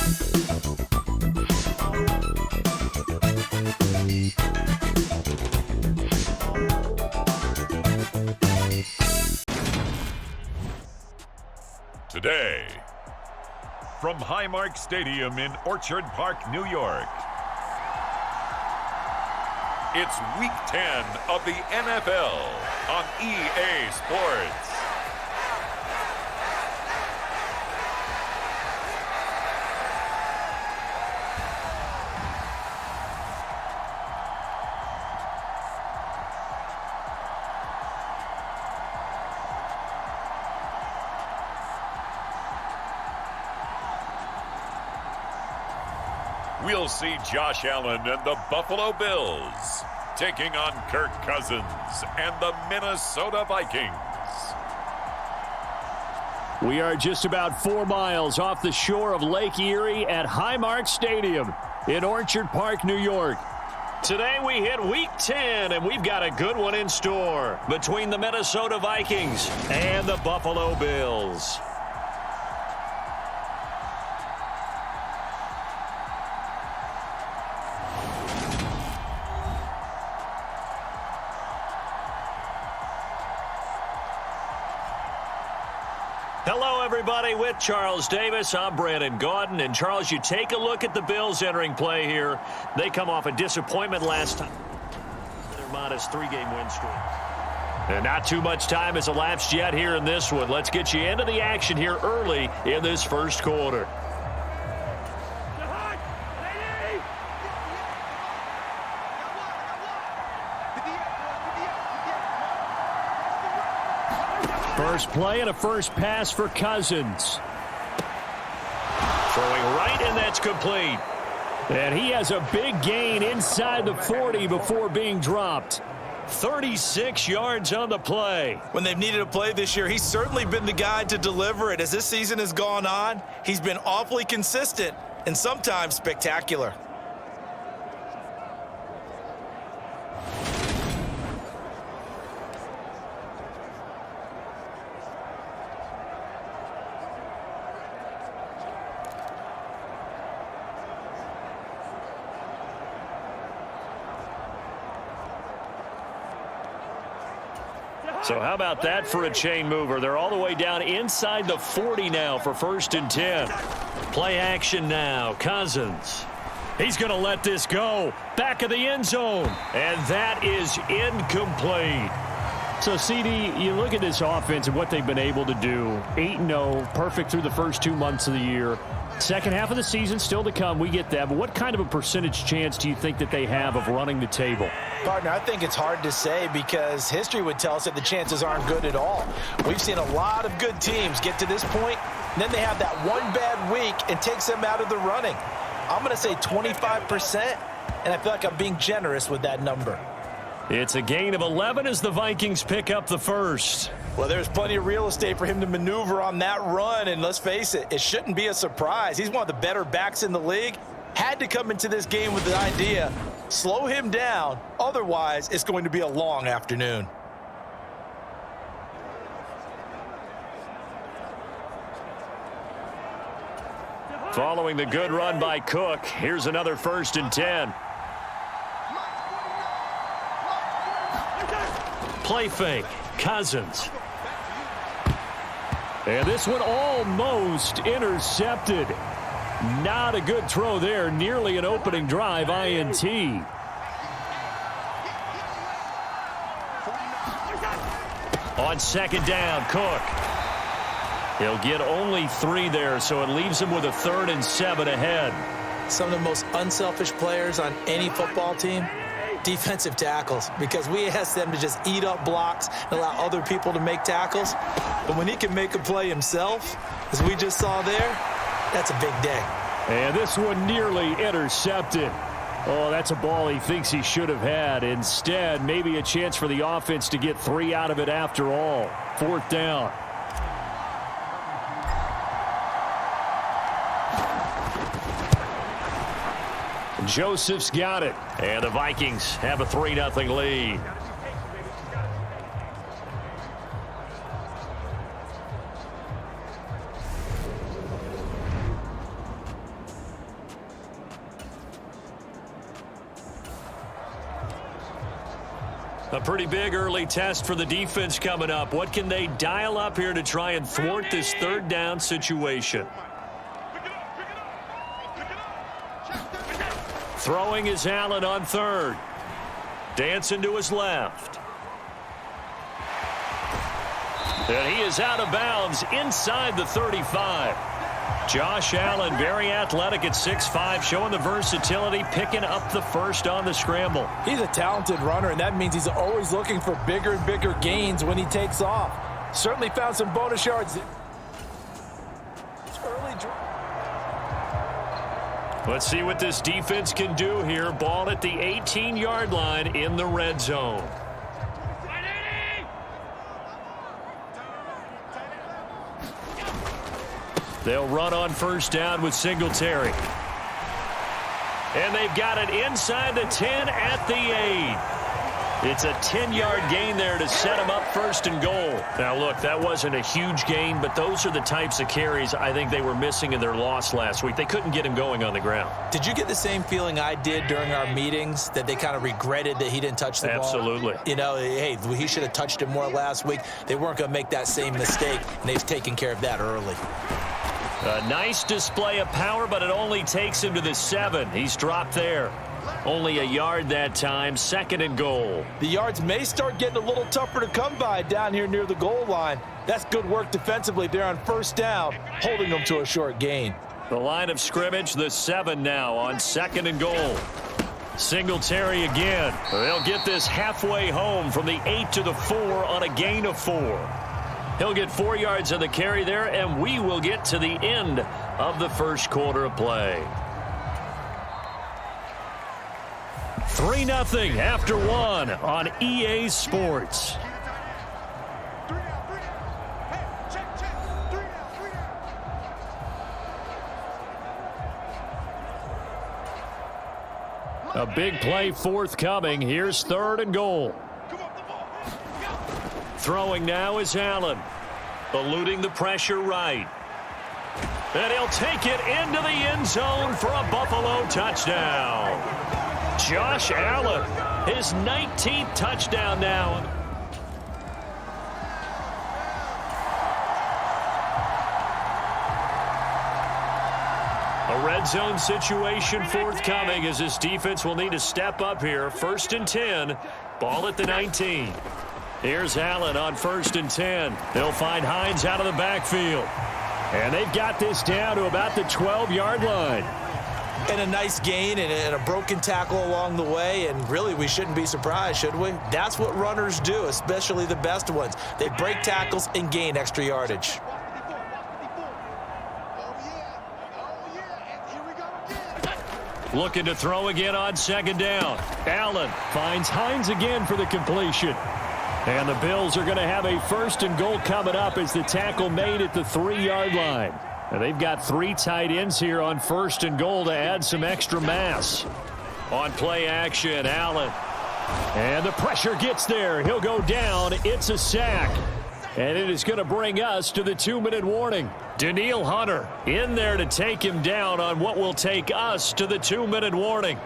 Today, from Highmark Stadium in Orchard Park, New York, it's Week 10 of the NFL on EA Sports. We'll see Josh Allen and the Buffalo Bills taking on Kirk Cousins and the Minnesota Vikings. We are just about 4 miles off the shore of Lake Erie at Highmark Stadium in Orchard Park, New York. Today we hit Week 10, and we've got a good one in store between the Minnesota Vikings and the Buffalo Bills. Hello, everybody. With Charles Davis, I'm Brandon Gaudin. And, Charles, you take a look at the Bills entering play here. They come off a disappointment last time. Their modest 3-game win streak. And not too much time has elapsed yet here in this one. Let's get you into the action here early in this first quarter. First play and a first pass for Cousins. Throwing right, and that's complete. And he has a big gain inside the 40 before being dropped. 36 yards on the play. When they've needed a play this year, he's certainly been the guy to deliver it. As this season has gone on, he's been awfully consistent and sometimes spectacular. So how about that for a chain mover? They're all the way down inside the 40 now for 1st and 10. Play action now. Cousins. He's going to let this go. Back of the end zone. And that is incomplete. So, CD, you look at this offense and what they've been able to do. 8-0, perfect through the first 2 months of the year. Second half of the season still to come. We get that. But what kind of a percentage chance do you think that they have of running the table? Partner, I think it's hard to say because history would tell us that the chances aren't good at all. We've seen a lot of good teams get to this point, and then they have that one bad week and takes them out of the running. I'm going to say 25%, and I feel like I'm being generous with that number. It's a gain of 11 as the Vikings pick up the first. Well, there's plenty of real estate for him to maneuver on that run, and let's face it, it shouldn't be a surprise. He's one of the better backs in the league. Had to come into this game with the idea, slow him down, otherwise it's going to be a long afternoon. Following the good run by Cook, here's another 1st and 10. Play fake, Cousins. And this one almost intercepted. Not a good throw there, nearly an opening drive, INT. On 2nd down, Cook. He'll get only 3 there, so it leaves him with a 3rd and 7 ahead. Some of the most unselfish players on any football team, defensive tackles, because we ask them to just eat up blocks and allow other people to make tackles. But when he can make a play himself, as we just saw there, that's a big day. And this one nearly intercepted. Oh, that's a ball he thinks he should have had. Instead, maybe a chance for the offense to get 3 out of it after all. 4th down. Joseph's got it. And the Vikings have a 3-0 lead. A pretty big early test for the defense coming up. What can they dial up here to try and thwart this third down situation? Throwing is Allen on third. Dancing to his left. And he is out of bounds inside the 35. Josh Allen, very athletic at 6'5", showing the versatility, picking up the first on the scramble. He's a talented runner, and that means he's always looking for bigger and bigger gains when he takes off. Certainly found some bonus yards. Let's see what this defense can do here. Ball at the 18-yard line in the red zone. They'll run on first down with Singletary. And they've got it inside the 10 at the 8. It's a 10-yard gain there to set them up first and goal. Now, look, that wasn't a huge gain, but those are the types of carries I think they were missing in their loss last week. They couldn't get him going on the ground. Did you get the same feeling I did during our meetings, that they kind of regretted that he didn't touch the ball? Absolutely. You know, hey, he should have touched it more last week. They weren't going to make that same mistake, and they've taken care of that early. A nice display of power, but it only takes him to the 7. He's dropped there. Only a yard that time, second and goal. The yards may start getting a little tougher to come by down here near the goal line. That's good work defensively there on first down, holding them to a short gain. The line of scrimmage, the 7 now on second and goal. Singletary again. They'll get this halfway home from the 8 to the 4 on a gain of 4. He'll get 4 yards on the carry there, and we will get to the end of the first quarter of play. 3-0 after 1 on EA Sports. A big play forthcoming. Here's third and goal. Throwing now is Allen. Eluding the pressure right. And he'll take it into the end zone for a Buffalo touchdown. Josh Allen, his 19th touchdown now. A red zone situation forthcoming as this defense will need to step up here. First and 10, ball at the 19. Here's Allen on first and 10. They'll find Hines out of the backfield. And they've got this down to about the 12-yard line. And a nice gain and a broken tackle along the way, and really we shouldn't be surprised, should we? That's what runners do, especially the best ones. They break tackles and gain extra yardage. Looking to throw again on second down. Allen finds Hines again for the completion. And the Bills are going to have a first and goal coming up as the tackle made at the 3-yard line. And they've got 3 tight ends here on first and goal to add some extra mass. On play action, Allen. And the pressure gets there. He'll go down. It's a sack. And it is going to bring us to the 2-minute warning. Danielle Hunter in there to take him down on what will take us to the 2-minute warning.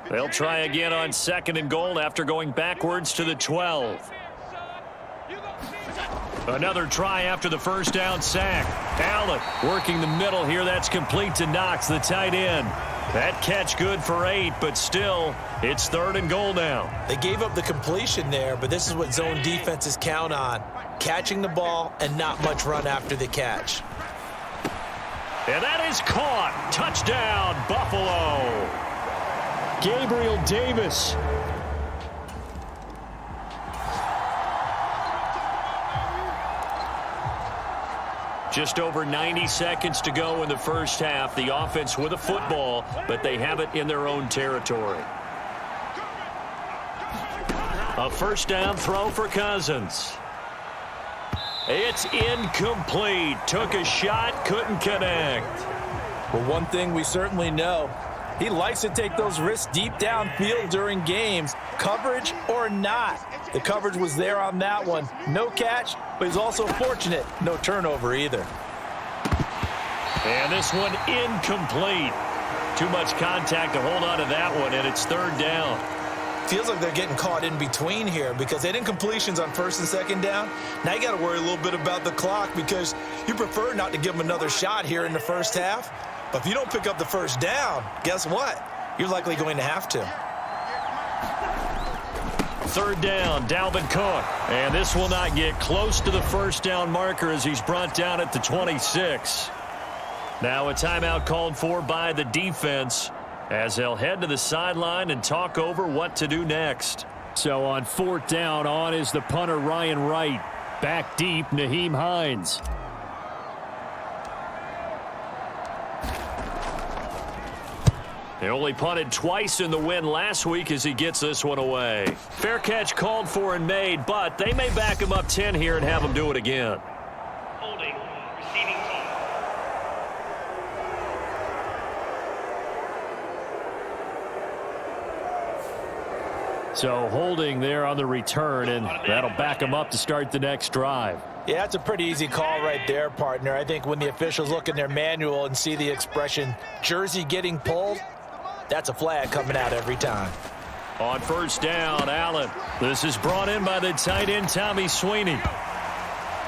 They'll try again on second and goal after going backwards to the 12. Another try after the first down sack. Allen working the middle here. That's complete to Knox, the tight end. That catch good for 8, but still, it's third and goal now. They gave up the completion there, but this is what zone defenses count on. Catching the ball and not much run after the catch. And that is caught. Touchdown, Buffalo. Gabriel Davis. Just over 90 seconds to go in the first half. The offense with a football, but they have it in their own territory. A first down throw for Cousins. It's incomplete. Took a shot, couldn't connect. Well, one thing we certainly know, he likes to take those risks deep downfield during games, coverage or not. The coverage was there on that one. No catch, but he's also fortunate. No turnover either. And this one incomplete. too much contact to hold on to that one, and it's third down. Feels like they're getting caught in between here because they didn't completions on first and second down. Now you got to worry a little bit about the clock because you prefer not to give them another shot here in the first half. But if you don't pick up the first down, guess what? You're likely going to have to. Third down, Dalvin Cook. And this will not get close to the first down marker as he's brought down at the 26. Now a timeout called for by the defense as they'll head to the sideline and talk over what to do next. So on fourth down, on is the punter Ryan Wright. Back deep, Nyheim Hines. They only punted twice in the win last week as he gets this one away. Fair catch called for and made, but they may back him up 10 here and have him do it again. Holding, receiving team. So holding there on the return, and that'll back him up to start the next drive. Yeah, that's a pretty easy call right there, partner. I think when the officials look in their manual and see the expression jersey getting pulled, that's a flag coming out every time. On first down, Allen. This is brought in by the tight end, Tommy Sweeney.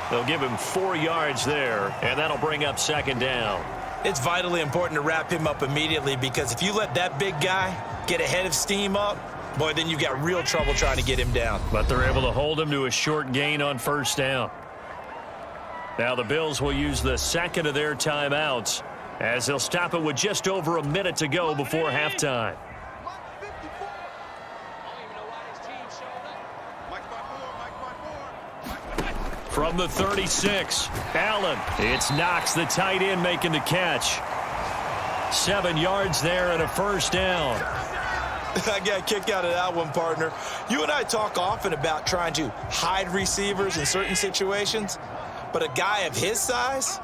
They'll give him 4 yards there, and that'll bring up second down. It's vitally important to wrap him up immediately because if you let that big guy get ahead of steam up, boy, then you've got real trouble trying to get him down. But they're able to hold him to a short gain on first down. Now the Bills will use the second of their timeouts as they'll stop it with just over a minute to go before halftime. From the 36, Allen. It's Knox, the tight end, making the catch. 7 yards there and a first down. I got a kick out of that one, partner. You and I talk often about trying to hide receivers in certain situations, but a guy of his size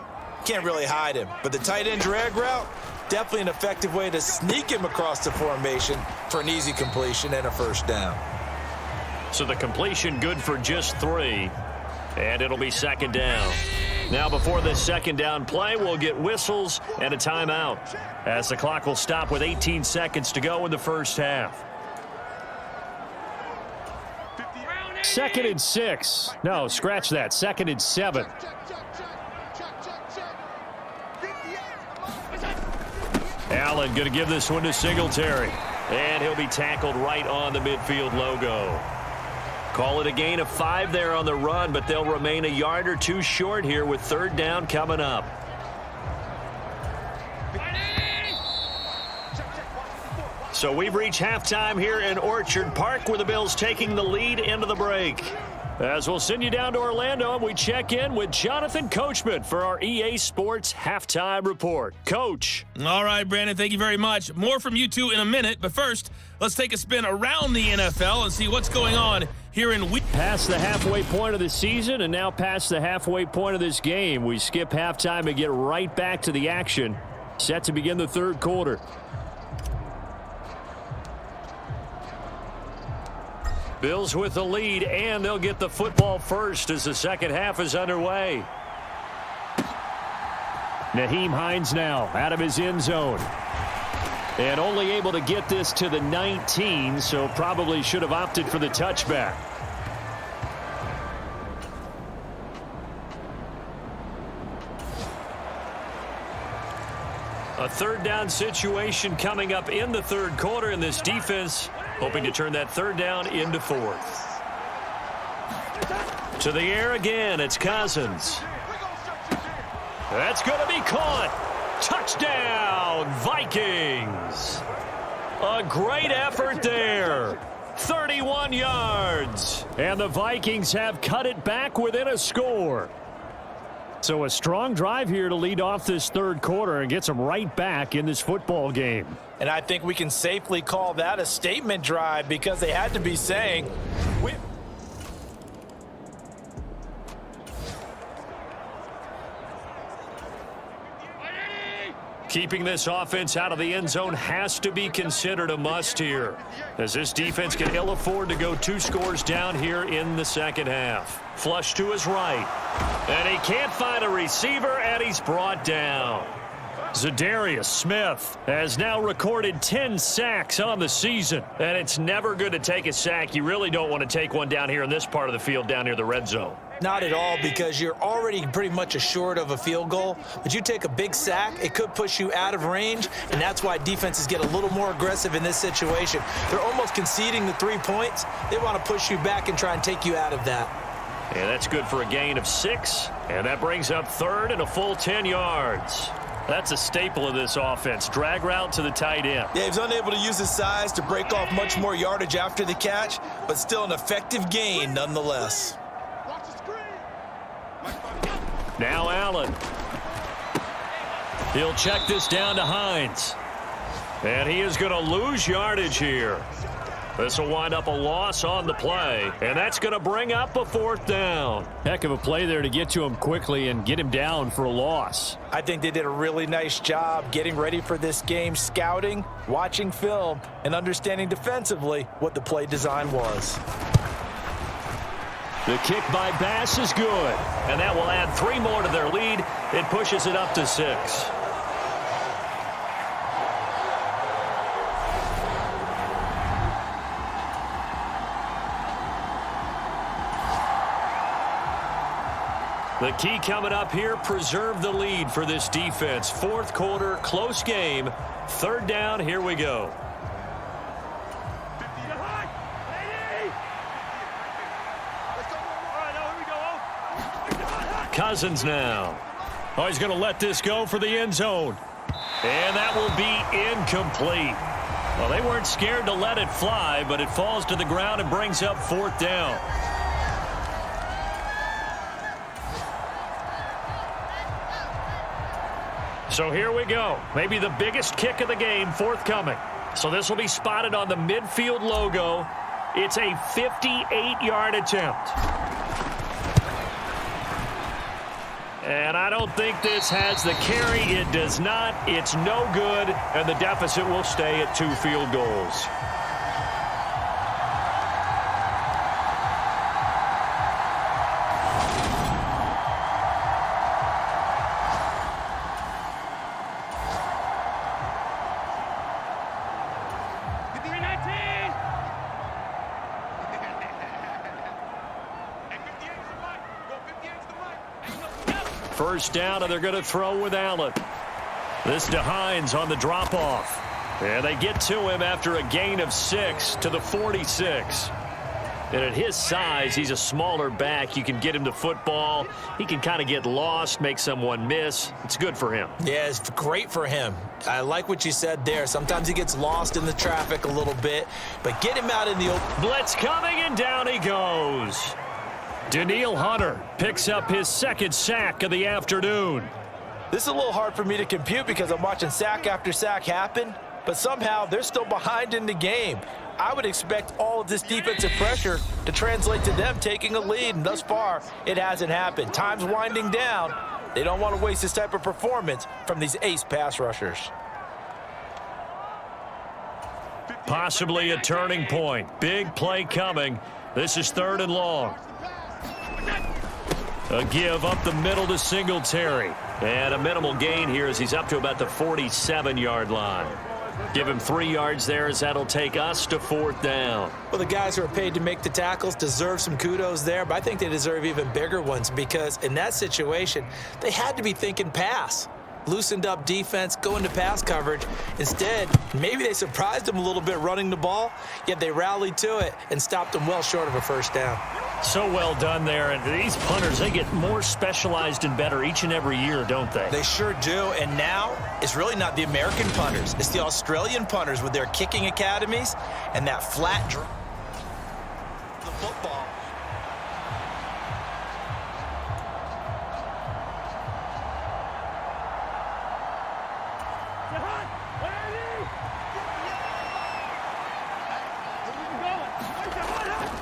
can't really hide him. But the tight end drag route, definitely an effective way to sneak him across the formation for an easy completion and a first down. So the completion good for just 3, and it'll be second down. Now before this second down play, we'll get whistles and a timeout as the clock will stop with 18 seconds to go in the first half. 2nd and 6. No, scratch that. 2nd and 7. Allen going to give this one to Singletary. And he'll be tackled right on the midfield logo. Call it a gain of 5 there on the run, but they'll remain a yard or 2 short here with third down coming up. So we've reached halftime here in Orchard Park where the Bills taking the lead into the break. As we'll send you down to Orlando, and we check in with Jonathan Coachman for our EA Sports Halftime Report. Coach. All right, Brandon, thank you very much. More from you two in a minute, but first, let's take a spin around the NFL and see what's going on here in week. Past the halfway point of the season and now past the halfway point of this game. We skip halftime and get right back to the action. Set to begin the third quarter. Bills with the lead, and they'll get the football first as the second half is underway. Nyheim Hines now out of his end zone. And only able to get this to the 19, so probably should have opted for the touchback. A third down situation coming up in the third quarter, and this defense hoping to turn that third down into fourth. To the air again, it's Cousins. That's going to be caught. Touchdown, Vikings. A great effort there. 31 yards. And the Vikings have cut it back within a score. So a strong drive here to lead off this third quarter and gets them right back in this football game. And I think we can safely call that a statement drive because they had to be saying, keeping this offense out of the end zone has to be considered a must here, as this defense can ill afford to go 2 scores down here in the second half. Flush to his right. And he can't find a receiver, and he's brought down. Zadarius Smith has now recorded 10 sacks on the season, and it's never good to take a sack. You really don't want to take one down here in this part of the field down near the red zone. Not at all, because you're already pretty much assured of a field goal. But you take a big sack, it could push you out of range, and that's why defenses get a little more aggressive in this situation. They're almost conceding the 3 points. They want to push you back and try and take you out of that. And that's good for a gain of 6, and that brings up third and a full 10 yards. That's a staple of this offense. Drag route to the tight end. Yeah, he was unable to use his size to break off much more yardage after the catch, but still an effective gain nonetheless. Now Allen. He'll check this down to Hines. And he is going to lose yardage here. This will wind up a loss on the play, and that's going to bring up a 4th down. Heck of a play there to get to him quickly and get him down for a loss. I think they did a really nice job getting ready for this game, scouting, watching film, and understanding defensively what the play design was. The kick by Bass is good, and that will add 3 more to their lead. It pushes it up to 6. The key coming up here, preserve the lead for this defense. 4th quarter, close game. 3rd down, here we go. Cousins now. Oh, he's going to let this go for the end zone. And that will be incomplete. Well, they weren't scared to let it fly, but it falls to the ground and brings up 4th down. So here we go. Maybe the biggest kick of the game forthcoming. So this will be spotted on the midfield logo. It's a 58-yard attempt. And I don't think this has the carry. It does not. It's no good. And the deficit will stay at 2 field goals. First down, and they're going to throw with Allen. This to Hines on the drop-off. And they get to him after a gain of 6 to the 46. And at his size, he's a smaller back. You can get him to football. He can kind of get lost, make someone miss. It's good for him. Yeah, it's great for him. I like what you said there. Sometimes he gets lost in the traffic a little bit, but get him out in the open. Blitz coming, and down he goes. Danielle Hunter picks up his 2nd sack of the afternoon. This is a little hard for me to compute because I'm watching sack after sack happen, but somehow they're still behind in the game. I would expect all of this defensive pressure to translate to them taking a lead, and thus far, it hasn't happened. Time's winding down. They don't want to waste this type of performance from these ace pass rushers. Possibly a turning point. Big play coming. This is 3rd and long. A give up the middle to Singletary. And a minimal gain here as he's up to about the 47-yard line. Give him 3 yards there as that'll take us to 4th down. Well, the guys who are paid to make the tackles deserve some kudos there, but I think they deserve even bigger ones because in that situation, they had to be thinking pass. Loosened up defense, going to pass coverage. Instead, maybe they surprised them a little bit running the ball, yet they rallied to it and stopped them well short of a 1st down. So well done there. And these punters, they get more specialized and better each and every year, don't they? They sure do. And now it's really not the American punters. It's the Australian punters with their kicking academies and that flat drop. The football.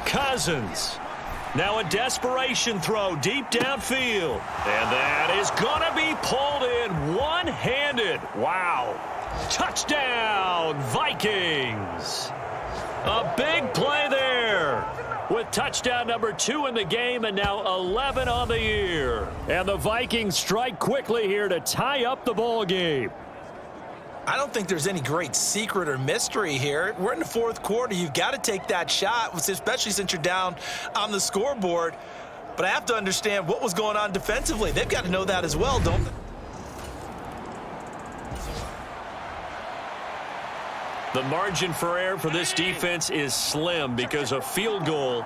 Cousins. Now a desperation throw deep downfield. And that is going to be pulled in one-handed. Wow. Touchdown, Vikings. A big play there with touchdown number 2 in the game, and now 11 on the year. And the Vikings strike quickly here to tie up the ball game. I don't think there's any great secret or mystery here. We're in the fourth quarter. You've got to take that shot, especially since you're down on the scoreboard. But I have to understand what was going on defensively. They've got to know that as well, don't they? The margin for error for this defense is slim because a field goal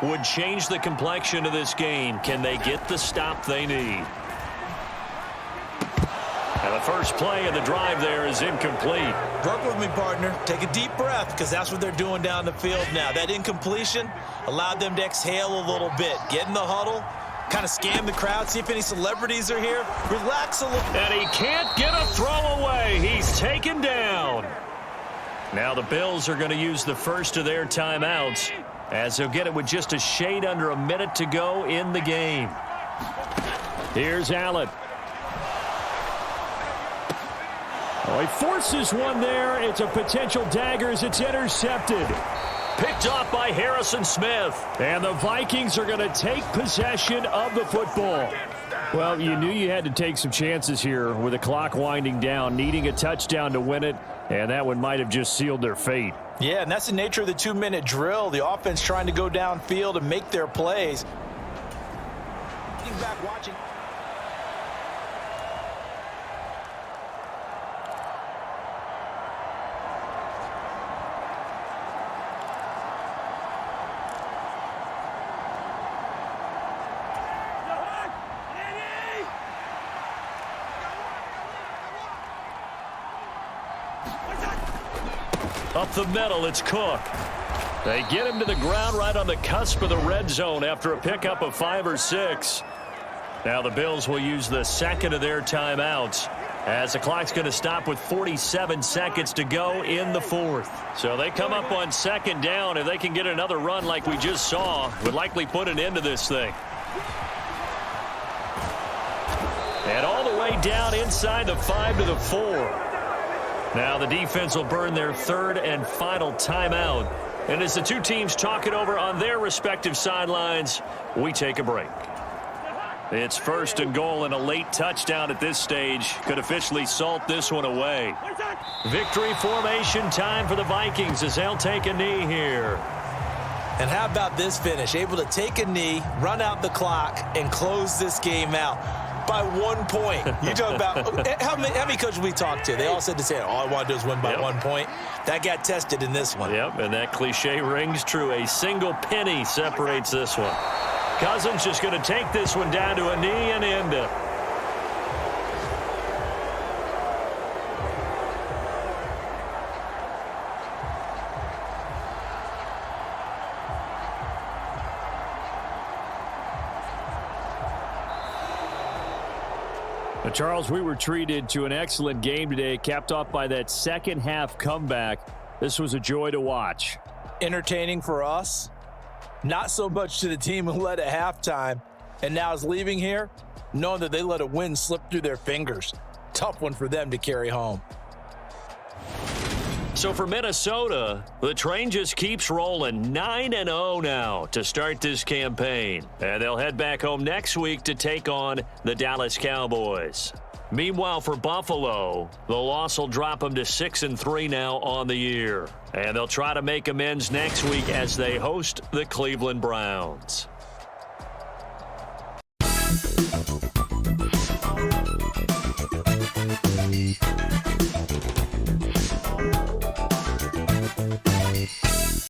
would change the complexion of this game. Can they get the stop they need? And the first play of the drive there is incomplete. Work with me, partner. Take a deep breath, because that's what they're doing down the field now. That incompletion allowed them to exhale a little bit. Get in the huddle, kind of scan the crowd, see if any celebrities are here. Relax a little. And he can't get a throw away. He's taken down. Now the Bills are going to use the first of their timeouts, as they'll get it with just a shade under a minute to go in the game. Here's Allen. Oh, he forces one there. It's a potential dagger as it's intercepted. Picked off by Harrison Smith. And the Vikings are going to take possession of the football. Well, you knew you had to take some chances here with the clock winding down, needing a touchdown to win it, and that one might have just sealed their fate. Yeah, and that's the nature of the 2-minute drill. The offense trying to go downfield and make their plays. Back watching. Up the middle, it's Cook. They get him to the ground right on the cusp of the red zone after a pickup of 5 or 6. Now the Bills will use the second of their timeouts, as the clock's going to stop with 47 seconds to go in the fourth. So they come up on second down. If they can get another run like we just saw, would likely put an end to this thing. And all the way down inside the 5 to the 4. Now the defense will burn their third and final timeout. And as the two teams talk it over on their respective sidelines, we take a break. It's first and goal, and a late touchdown at this stage could officially salt this one away. Victory formation time for the Vikings as they'll take a knee here. And how about this finish? Able to take a knee, run out the clock, and close this game out by 1 point. You talk about how many coaches we talked to? They all said the same. All I want to do is win by 1 point. That got tested in this one. Yep, and that cliche rings true. A single penny separates this one. Cousins just going to take this one down to a knee and end it. Charles, we were treated to an excellent game today, capped off by that second half comeback. This was a joy to watch. Entertaining for us, not so much to the team who led at halftime and now is leaving here knowing that they let a win slip through their fingers. Tough one for them to carry home. So for Minnesota, the train just keeps rolling. 9-0 now to start this campaign. And they'll head back home next week to take on the Dallas Cowboys. Meanwhile, for Buffalo, the loss will drop them to 6-3 now on the year. And they'll try to make amends next week as they host the Cleveland Browns.